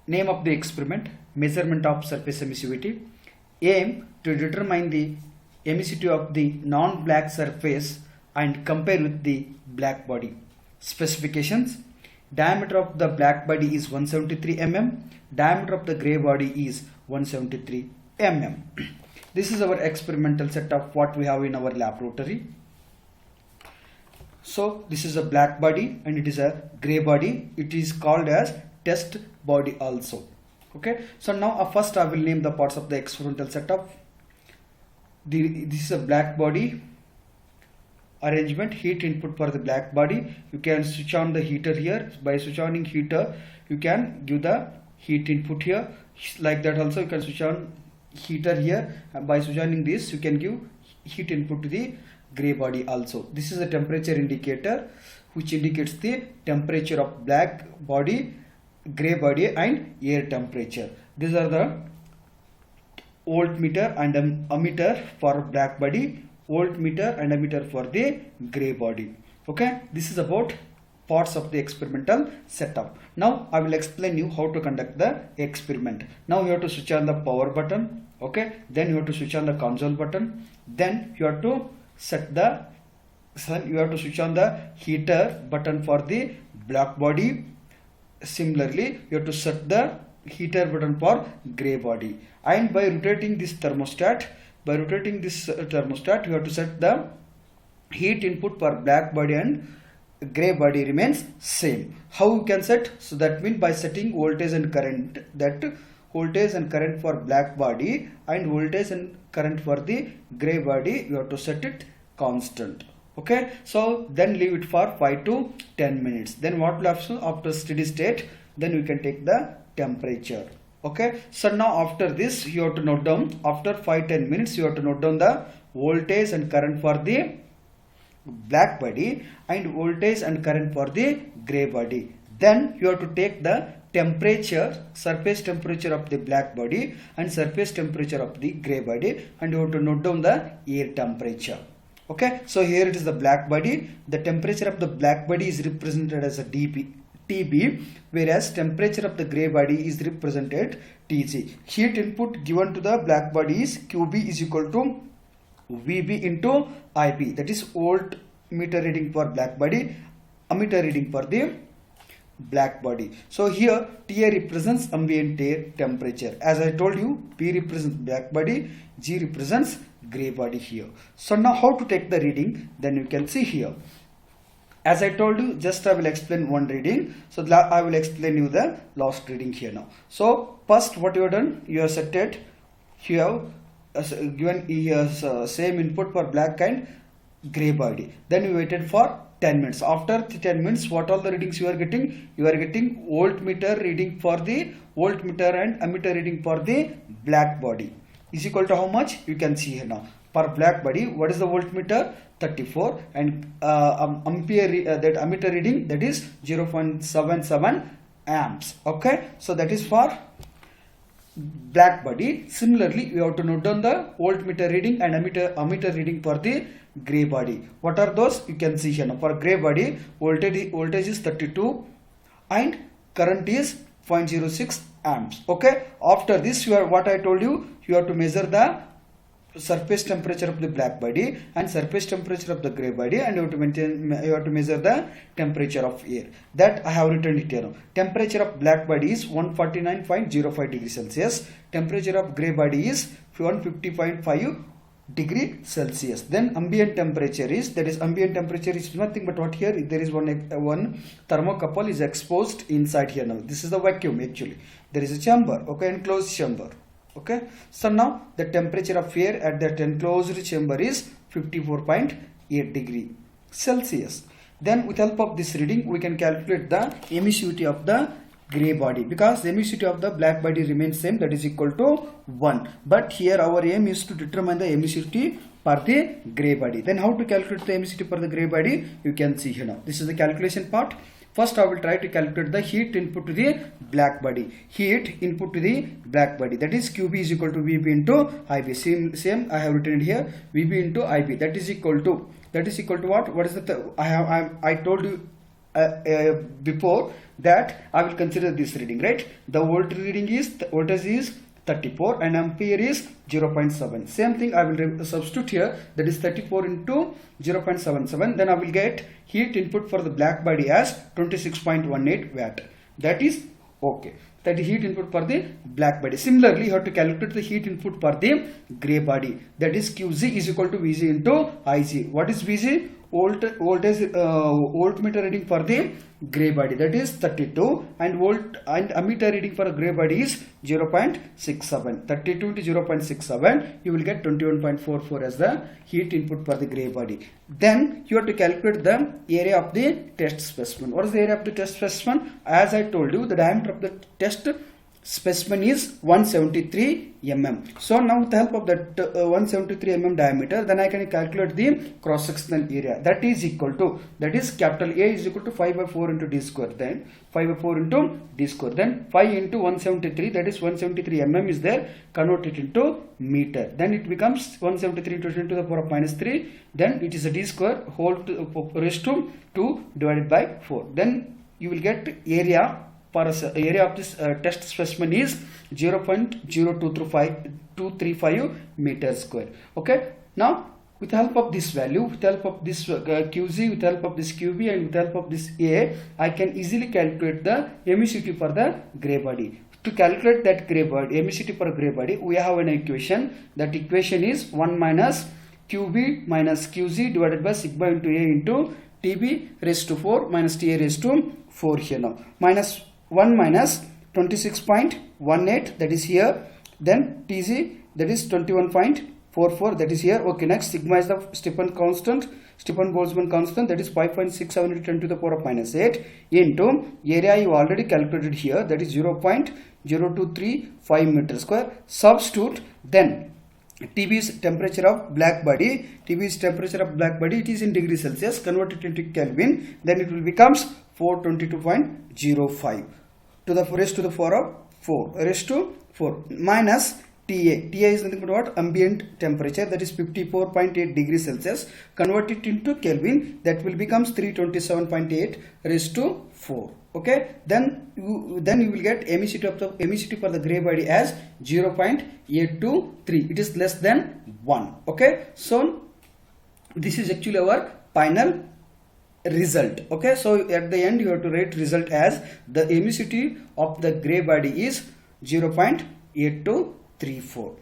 Name of the experiment: measurement of surface emissivity. Aim to determine the emissivity of the non-black surface and compare with the black body. Specifications: diameter of the black body is 173 mm, diameter of the grey body is 173 mm. This is our experimental setup what we have in our laboratory. So this is a black body and it is a grey body. It is called as test body also. Okay, so now first I will name the parts of the experimental setup. This is a black body arrangement. Heat input for the black body. You can switch on the heater here. By switch on heater you can give the heat input here, like that. Also you can switch on heater here, and by switch on this you can give heat input to the grey body also. This is a temperature indicator which indicates the temperature of black body, grey body and air temperature. These are the voltmeter and ammeter for black body, voltmeter and ammeter for the grey body. Okay, this is about parts of the experimental setup. Now I will explain you how to conduct the experiment. Now you have to switch on the power button. Okay, then you have to switch on the console button. Then you have to switch on the heater button for the black body. Similarly, you have to set the heater button for grey body. And by rotating this thermostat, you have to set the heat input for black body and grey body remains same. How you can set? So that means by setting voltage and current, that voltage and current for black body and voltage and current for the grey body, you have to set it constant. Okay, so then leave it for 5 to 10 minutes. Then what will happen after steady state? Then we can take the temperature. Okay, so now after this you have to note down, after 5-10 minutes you have to note down the voltage and current for the black body and voltage and current for the grey body. Then you have to take the temperature, surface temperature of the black body and surface temperature of the grey body, and you have to note down the air temperature. Okay, so here it is the black body. The temperature of the black body is represented as a TB, whereas temperature of the grey body is represented TG. Heat input given to the black body is QB is equal to VB into IB, that is voltmeter reading for black body, ammeter reading for the black body. So here TA represents ambient air temperature. As I told you, P represents black body, G represents grey body here. So now how to take the reading? Then you can see here. As I told you, just I will explain one reading. So I will explain you the last reading here now. So first what you have done, you have set it. You have given same input for black and grey body. Then you waited for 10 minutes. After the 10 minutes, what all the readings you are getting? You are getting voltmeter reading for the voltmeter and ammeter reading for the black body is equal to how much? You can see here now. For black body, what is the voltmeter? 34, and ampere that ammeter reading, that is 0.77 amps. Okay, so that is for black body. Similarly, you have to note down the voltmeter reading and ammeter reading for the grey body. What are those? You can see here now. For grey body, voltage is 32 and current is 0.06 amps. Okay, after this what I told you, you have to measure the surface temperature of the black body and surface temperature of the grey body, and you have to measure the temperature of air. That I have written it here now. Temperature of black body is 149.05 degrees Celsius. Temperature of grey body is 150.5 degree Celsius. Then ambient temperature is, that is ambient temperature is nothing but what here, there is one thermocouple is exposed inside here now. This is the vacuum actually. There is a chamber, okay, enclosed chamber. Okay, so now the temperature of air at that enclosed chamber is 54.8 degree Celsius. Then with help of this reading we can calculate the emissivity of the grey body, because the emissivity of the black body remains same, that is equal to 1. But here our aim is to determine the emissivity for the grey body. Then how to calculate the emissivity for the grey body? You can see here now. This is the calculation part. First I will try to calculate the heat input to the black body. Heat input to the black body, that is QB is equal to VB into IB. Same I have written it here, VB into IB. That is equal to what? What is the I told you before that I will consider this reading, right? The voltage is 34 and ampere is 0.7. Same thing I will substitute here, that is 34 into 0.77. Then I will get heat input for the black body as 26.18 watt. That is okay. That is heat input for the black body. Similarly, you have to calculate the heat input for the grey body. That is QZ is equal to VG into IG. What is VG? Voltmeter reading for the grey body, that is 32, and ammeter reading for a grey body is 0.67. 32 into 0.67, you will get 21.44 as the heat input for the grey body. Then you have to calculate the area of the test specimen. What is the area of the test specimen? As I told you, the diameter of the test specimen is 173 mm. So now with the help of that 173 mm diameter, then I can calculate the cross sectional area. That is equal to, that is capital A is equal to 5 by 4 into d square. Then 5 by 4 into d square. Then 5 into 173, that is 173 mm is there. Convert it into meter. Then it becomes 173 into 10 to the power of minus 3. Then it is a d square whole to raised to 2 divided by 4. Then you will get area area of this test specimen is 0.0235 meter square. Okay. Now with the help of this value, with the help of this QZ, with the help of this QB, and with the help of this A, I can easily calculate the emissivity for the grey body. To calculate that grey body, emissivity for a grey body, we have an equation. That equation is 1 minus QB minus QZ divided by sigma into A into TB raised to 4 minus TA raised to 4 here now. Minus 1 minus 26.18, that is here. Then TZ, that is 21.44, that is here. Okay, next sigma is the Stefan Boltzmann constant, that is 5.67 into 10 to the power of minus 8 into area you already calculated here, that is 0.0235 meter square. Substitute, then TB is temperature of black body. TB is temperature of black body. It is in degree Celsius. Convert it into Kelvin. Then it will becomes 422.05 to the raised to the power of 4 raised to 4 minus TA. TA is nothing but what? Ambient temperature, that is 54.8 degrees Celsius. Convert it into Kelvin. That will becomes 327.8 raised to 4. Okay. Then you will get emissivity for the grey body as 0.823. It is less than 1. Okay. So this is actually our final result. Okay, so at the end you have to write result as the emissivity of the grey body is 0.8234.